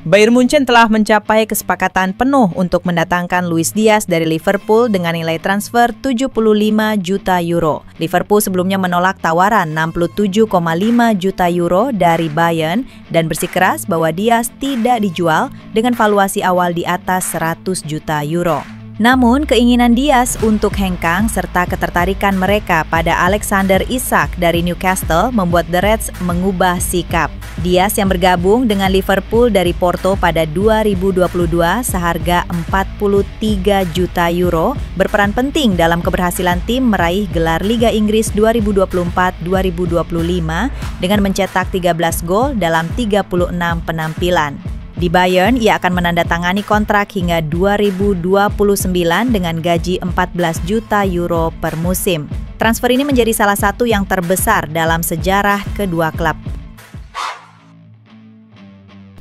Bayern Munchen telah mencapai kesepakatan penuh untuk mendatangkan Luis Diaz dari Liverpool dengan nilai transfer 75 juta euro. Liverpool sebelumnya menolak tawaran 67,5 juta euro dari Bayern dan bersikeras bahwa Diaz tidak dijual dengan valuasi awal di atas 100 juta euro. Namun, keinginan Diaz untuk hengkang serta ketertarikan mereka pada Alexander Isak dari Newcastle membuat The Reds mengubah sikap. Diaz yang bergabung dengan Liverpool dari Porto pada 2022 seharga 43 juta euro berperan penting dalam keberhasilan tim meraih gelar Liga Inggris 2024-2025 dengan mencetak 13 gol dalam 36 penampilan. Di Bayern, ia akan menandatangani kontrak hingga 2029 dengan gaji 14 juta euro per musim. Transfer ini menjadi salah satu yang terbesar dalam sejarah kedua klub.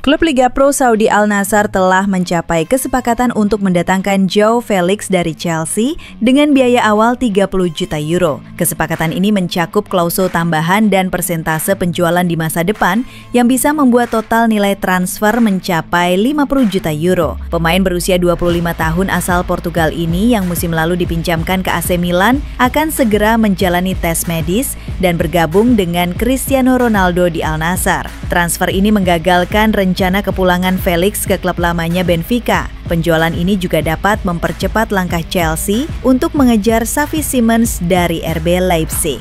Klub Liga Pro Saudi Al Nassr telah mencapai kesepakatan untuk mendatangkan Joao Felix dari Chelsea dengan biaya awal 30 juta euro. Kesepakatan ini mencakup klausul tambahan dan persentase penjualan di masa depan yang bisa membuat total nilai transfer mencapai 50 juta euro. Pemain berusia 25 tahun asal Portugal ini yang musim lalu dipinjamkan ke AC Milan akan segera menjalani tes medis dan bergabung dengan Cristiano Ronaldo di Al Nassr. Transfer ini menggagalkan rencana kepulangan Felix ke klub lamanya Benfica. Penjualan ini juga dapat mempercepat langkah Chelsea untuk mengejar Xavi Simons dari RB Leipzig.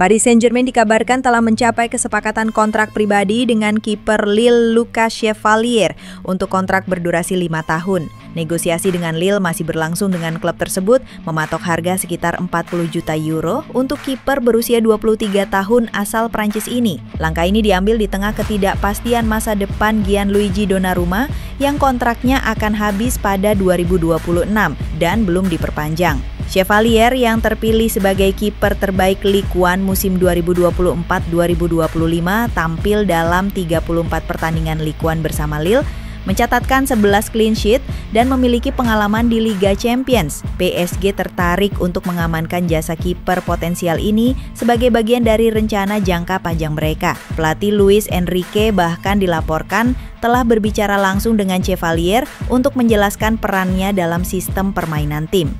Paris Saint-Germain dikabarkan telah mencapai kesepakatan kontrak pribadi dengan kiper Lille Lucas Chevalier untuk kontrak berdurasi 5 tahun. Negosiasi dengan Lille masih berlangsung dengan klub tersebut mematok harga sekitar 40 juta euro untuk kiper berusia 23 tahun asal Prancis ini. Langkah ini diambil di tengah ketidakpastian masa depan Gianluigi Donnarumma yang kontraknya akan habis pada 2026 dan belum diperpanjang. Chevalier yang terpilih sebagai kiper terbaik Ligue 1 musim 2024-2025 tampil dalam 34 pertandingan Ligue 1 bersama Lille, mencatatkan 11 clean sheet dan memiliki pengalaman di Liga Champions. PSG tertarik untuk mengamankan jasa kiper potensial ini sebagai bagian dari rencana jangka panjang mereka. Pelatih Luis Enrique bahkan dilaporkan telah berbicara langsung dengan Chevalier untuk menjelaskan perannya dalam sistem permainan tim.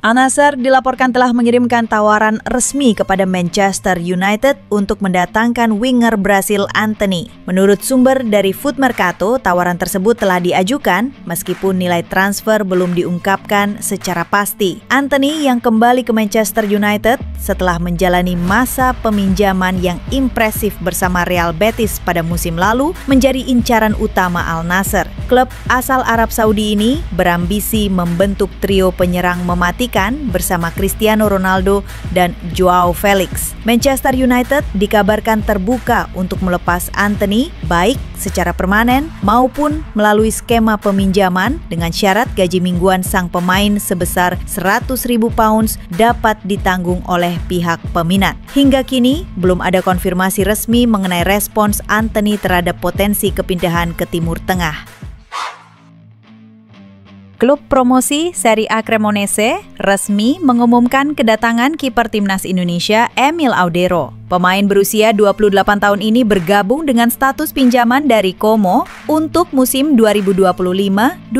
Al Nassr dilaporkan telah mengirimkan tawaran resmi kepada Manchester United untuk mendatangkan winger Brasil Antony. Menurut sumber dari Foot Mercato, tawaran tersebut telah diajukan meskipun nilai transfer belum diungkapkan secara pasti. Antony yang kembali ke Manchester United setelah menjalani masa peminjaman yang impresif bersama Real Betis pada musim lalu menjadi incaran utama Al Nassr. Klub asal Arab Saudi ini berambisi membentuk trio penyerang mematikan bersama Cristiano Ronaldo dan Joao Felix. Manchester United dikabarkan terbuka untuk melepas Antony baik secara permanen maupun melalui skema peminjaman dengan syarat gaji mingguan sang pemain sebesar 100.000 pounds dapat ditanggung oleh pihak peminat. Hingga kini belum ada konfirmasi resmi mengenai respons Antony terhadap potensi kepindahan ke Timur Tengah. Klub promosi Serie A Cremonese resmi mengumumkan kedatangan kiper timnas Indonesia Emil Audero. Pemain berusia 28 tahun ini bergabung dengan status pinjaman dari Como untuk musim 2025-2026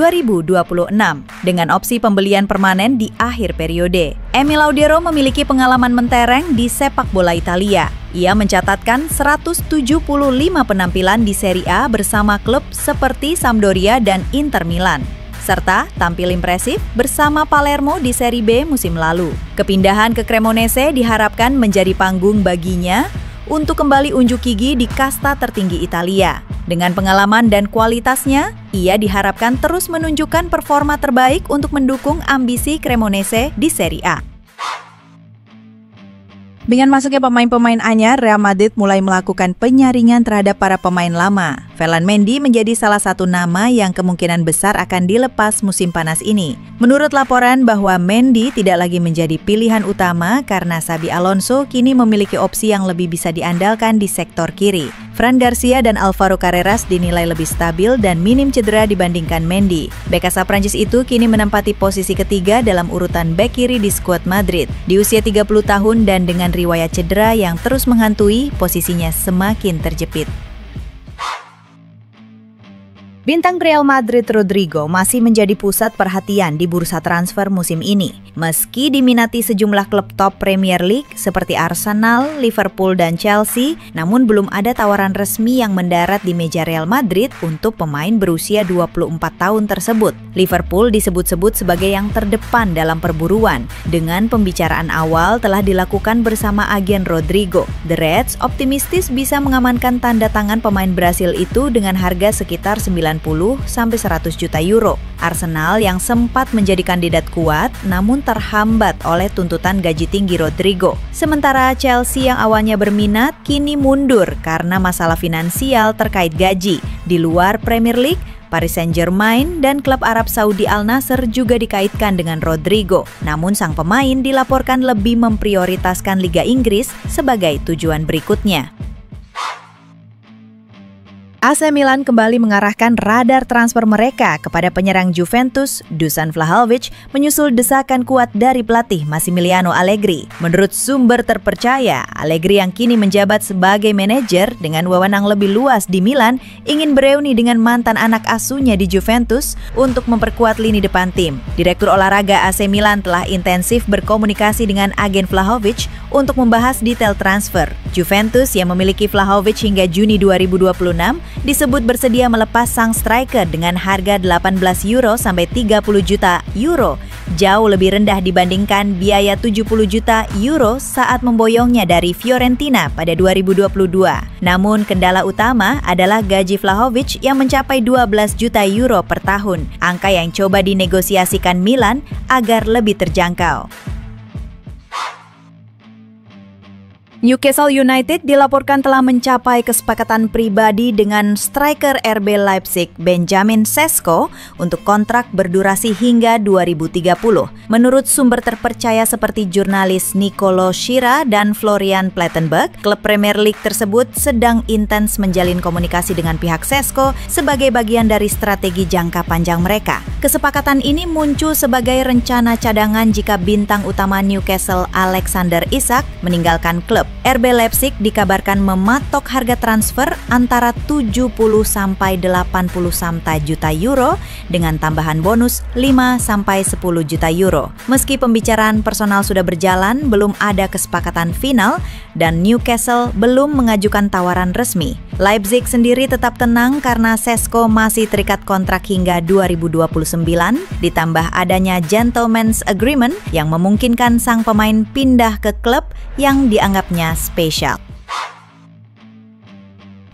dengan opsi pembelian permanen di akhir periode. Emil Audero memiliki pengalaman mentereng di sepak bola Italia. Ia mencatatkan 175 penampilan di Serie A bersama klub seperti Sampdoria dan Inter Milan, serta tampil impresif bersama Palermo di Serie B musim lalu. Kepindahan ke Cremonese diharapkan menjadi panggung baginya untuk kembali unjuk gigi di kasta tertinggi Italia. Dengan pengalaman dan kualitasnya, ia diharapkan terus menunjukkan performa terbaik untuk mendukung ambisi Cremonese di Serie A. Dengan masuknya pemain-pemain anyar, Real Madrid mulai melakukan penyaringan terhadap para pemain lama. Ferland Mendy menjadi salah satu nama yang kemungkinan besar akan dilepas musim panas ini. Menurut laporan bahwa Mendy tidak lagi menjadi pilihan utama karena Xabi Alonso kini memiliki opsi yang lebih bisa diandalkan di sektor kiri. Fran Garcia dan Alvaro Carreras dinilai lebih stabil dan minim cedera dibandingkan Mendy. Bek asal Prancis itu kini menempati posisi ketiga dalam urutan bek kiri di skuad Madrid. Di usia 30 tahun dan dengan riwayat cedera yang terus menghantui, posisinya semakin terjepit. Bintang Real Madrid Rodrigo masih menjadi pusat perhatian di bursa transfer musim ini. Meski diminati sejumlah klub top Premier League seperti Arsenal, Liverpool, dan Chelsea, namun belum ada tawaran resmi yang mendarat di meja Real Madrid untuk pemain berusia 24 tahun tersebut. Liverpool disebut-sebut sebagai yang terdepan dalam perburuan. Dengan pembicaraan awal telah dilakukan bersama agen Rodrigo. The Reds optimistis bisa mengamankan tanda tangan pemain Brasil itu dengan harga sekitar 90-100 juta euro. Arsenal yang sempat menjadi kandidat kuat namun terhambat oleh tuntutan gaji tinggi Rodrigo. Sementara Chelsea yang awalnya berminat kini mundur karena masalah finansial terkait gaji. Di luar Premier League, Paris Saint-Germain dan klub Arab Saudi Al Nassr juga dikaitkan dengan Rodrigo. Namun sang pemain dilaporkan lebih memprioritaskan Liga Inggris sebagai tujuan berikutnya. AC Milan kembali mengarahkan radar transfer mereka kepada penyerang Juventus, Dusan Vlahovic, menyusul desakan kuat dari pelatih Massimiliano Allegri. Menurut sumber terpercaya, Allegri yang kini menjabat sebagai manajer dengan wewenang lebih luas di Milan, ingin bereuni dengan mantan anak asuhnya di Juventus untuk memperkuat lini depan tim. Direktur olahraga AC Milan telah intensif berkomunikasi dengan agen Vlahovic untuk membahas detail transfer. Juventus yang memiliki Vlahovic hingga Juni 2026 disebut bersedia melepas sang striker dengan harga 18 euro sampai 30 juta euro, jauh lebih rendah dibandingkan biaya 70 juta euro saat memboyongnya dari Fiorentina pada 2022. Namun kendala utama adalah gaji Vlahovic yang mencapai 12 juta euro per tahun, angka yang coba dinegosiasikan Milan agar lebih terjangkau. Newcastle United dilaporkan telah mencapai kesepakatan pribadi dengan striker RB Leipzig Benjamin Sesko untuk kontrak berdurasi hingga 2030. Menurut sumber terpercaya seperti jurnalis Nicolo Schira dan Florian Plettenberg, klub Premier League tersebut sedang intens menjalin komunikasi dengan pihak Sesko sebagai bagian dari strategi jangka panjang mereka. Kesepakatan ini muncul sebagai rencana cadangan jika bintang utama Newcastle Alexander Isak meninggalkan klub. RB Leipzig dikabarkan mematok harga transfer antara 70-80 juta euro dengan tambahan bonus 5-10 juta euro. Meski pembicaraan personal sudah berjalan, belum ada kesepakatan final dan Newcastle belum mengajukan tawaran resmi. Leipzig sendiri tetap tenang karena Sesko masih terikat kontrak hingga 2029, ditambah adanya gentleman's agreement yang memungkinkan sang pemain pindah ke klub yang dianggapnya spesial.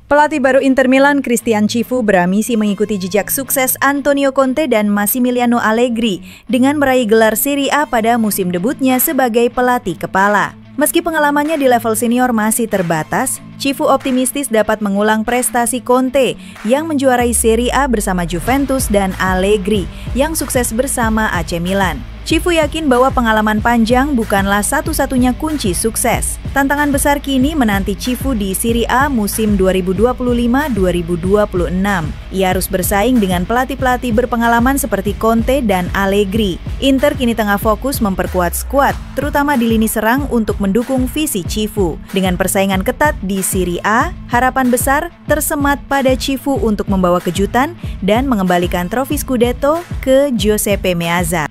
Pelatih baru Inter Milan, Christian Cifu, beramisi mengikuti jejak sukses Antonio Conte dan Massimiliano Allegri dengan meraih gelar Serie A pada musim debutnya sebagai pelatih kepala. Meski pengalamannya di level senior masih terbatas, Cifu optimistis dapat mengulang prestasi Conte yang menjuarai Serie A bersama Juventus dan Allegri yang sukses bersama AC Milan. Cifu yakin bahwa pengalaman panjang bukanlah satu-satunya kunci sukses. Tantangan besar kini menanti Cifu di Serie A musim 2025-2026. Ia harus bersaing dengan pelatih-pelatih berpengalaman seperti Conte dan Allegri. Inter kini tengah fokus memperkuat skuad, terutama di lini serang untuk mendukung visi Cifu. Dengan persaingan ketat di Serie A, harapan besar tersemat pada Cifu untuk membawa kejutan dan mengembalikan trofi Scudetto ke Giuseppe Meazza.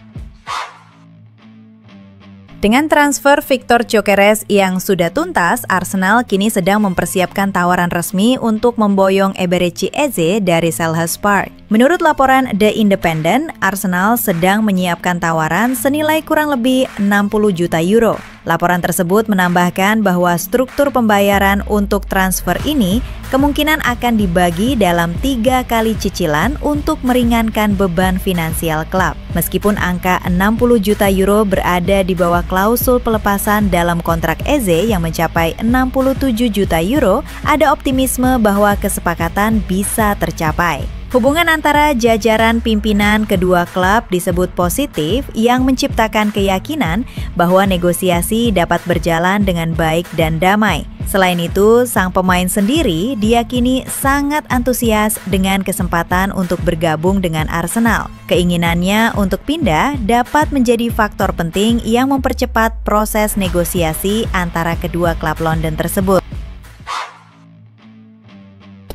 Dengan transfer Victor Gyökeres yang sudah tuntas, Arsenal kini sedang mempersiapkan tawaran resmi untuk memboyong Eberechi Eze dari Selhurst Park. Menurut laporan The Independent, Arsenal sedang menyiapkan tawaran senilai kurang lebih 60 juta euro. Laporan tersebut menambahkan bahwa struktur pembayaran untuk transfer ini kemungkinan akan dibagi dalam 3 kali cicilan untuk meringankan beban finansial klub. Meskipun angka 60 juta euro berada di bawah klausul pelepasan dalam kontrak Eze yang mencapai 67 juta euro, ada optimisme bahwa kesepakatan bisa tercapai. Hubungan antara jajaran pimpinan kedua klub disebut positif yang menciptakan keyakinan bahwa negosiasi dapat berjalan dengan baik dan damai. Selain itu, sang pemain sendiri diyakini sangat antusias dengan kesempatan untuk bergabung dengan Arsenal. Keinginannya untuk pindah dapat menjadi faktor penting yang mempercepat proses negosiasi antara kedua klub London tersebut.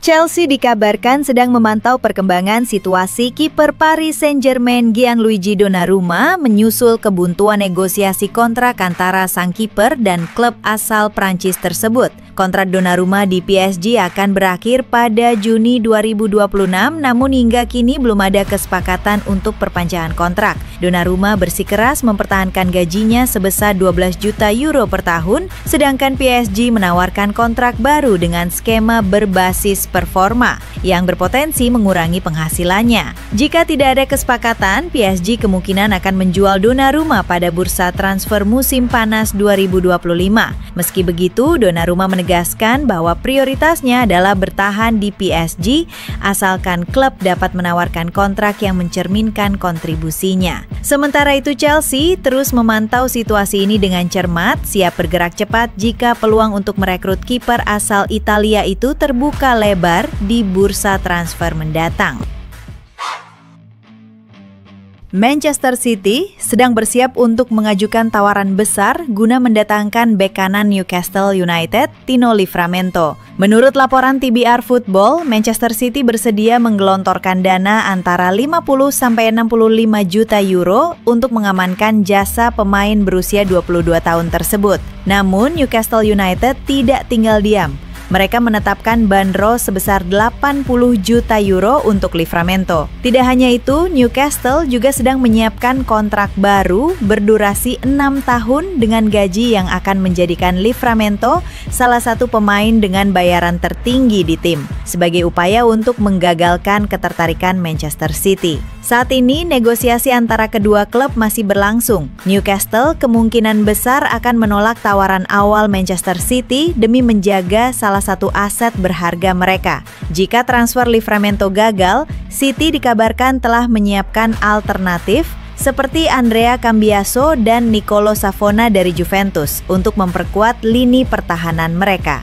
Chelsea dikabarkan sedang memantau perkembangan situasi kiper Paris Saint-Germain Gianluigi Donnarumma menyusul kebuntuan negosiasi kontrak antara sang kiper dan klub asal Prancis tersebut. Kontrak Donnarumma di PSG akan berakhir pada Juni 2026, namun hingga kini belum ada kesepakatan untuk perpanjangan kontrak. Donnarumma bersikeras mempertahankan gajinya sebesar 12 juta euro per tahun, sedangkan PSG menawarkan kontrak baru dengan skema berbasis performa yang berpotensi mengurangi penghasilannya. Jika tidak ada kesepakatan, PSG kemungkinan akan menjual Donnarumma pada bursa transfer musim panas 2025. Meski begitu, Donnarumma menegaskan bahwa prioritasnya adalah bertahan di PSG asalkan klub dapat menawarkan kontrak yang mencerminkan kontribusinya. Sementara itu, Chelsea terus memantau situasi ini dengan cermat, siap bergerak cepat jika peluang untuk merekrut kiper asal Italia itu terbuka lebar di bursa transfer mendatang. Manchester City sedang bersiap untuk mengajukan tawaran besar guna mendatangkan bek kanan Newcastle United, Tino Livramento. Menurut laporan TBR Football, Manchester City bersedia menggelontorkan dana antara 50–65 juta euro untuk mengamankan jasa pemain berusia 22 tahun tersebut. Namun, Newcastle United tidak tinggal diam. Mereka menetapkan bandrol sebesar 80 juta euro untuk Livramento. Tidak hanya itu, Newcastle juga sedang menyiapkan kontrak baru berdurasi 6 tahun dengan gaji yang akan menjadikan Livramento salah satu pemain dengan bayaran tertinggi di tim, sebagai upaya untuk menggagalkan ketertarikan Manchester City. Saat ini, negosiasi antara kedua klub masih berlangsung. Newcastle kemungkinan besar akan menolak tawaran awal Manchester City demi menjaga salah satu aset berharga mereka. Jika transfer Livramento gagal, City dikabarkan telah menyiapkan alternatif seperti Andrea Cambiaso dan Nicolo Savona dari Juventus untuk memperkuat lini pertahanan mereka.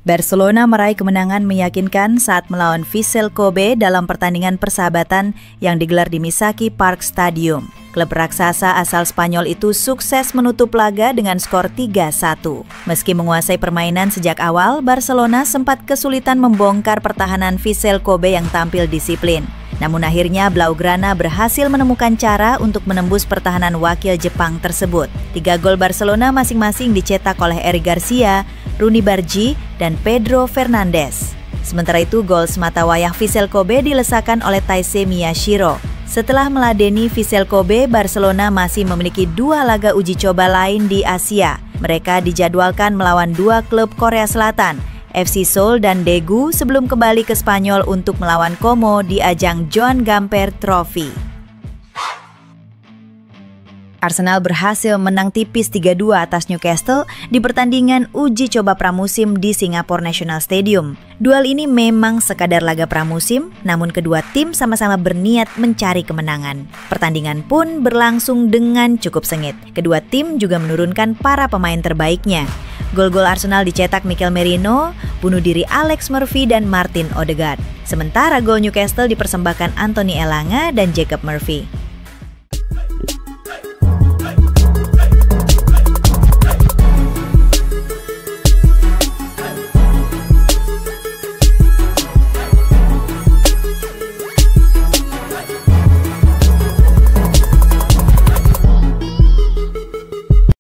Barcelona meraih kemenangan meyakinkan saat melawan Vissel Kobe dalam pertandingan persahabatan yang digelar di Misaki Park Stadium. Klub raksasa asal Spanyol itu sukses menutup laga dengan skor 3-1. Meski menguasai permainan sejak awal, Barcelona sempat kesulitan membongkar pertahanan Vissel Kobe yang tampil disiplin. Namun akhirnya Blaugrana berhasil menemukan cara untuk menembus pertahanan wakil Jepang tersebut. 3 gol Barcelona masing-masing dicetak oleh Eric Garcia, Rooney Bargi, dan Pedro Fernandes. Sementara itu, gol sematawayang Vissel Kobe dilesakan oleh Taisei Miyashiro. Setelah meladeni Vissel Kobe, Barcelona masih memiliki 2 laga uji coba lain di Asia. Mereka dijadwalkan melawan 2 klub Korea Selatan, FC Seoul dan Daegu, sebelum kembali ke Spanyol untuk melawan Como di ajang Joan Gamper Trophy. Arsenal berhasil menang tipis 3-2 atas Newcastle di pertandingan uji coba pramusim di Singapore National Stadium. Duel ini memang sekadar laga pramusim, namun kedua tim sama-sama berniat mencari kemenangan. Pertandingan pun berlangsung dengan cukup sengit. Kedua tim juga menurunkan para pemain terbaiknya. Gol-gol Arsenal dicetak Mikel Merino, bunuh diri Alex Murphy dan Martin Odegaard. Sementara gol Newcastle dipersembahkan Anthony Elanga dan Jacob Murphy.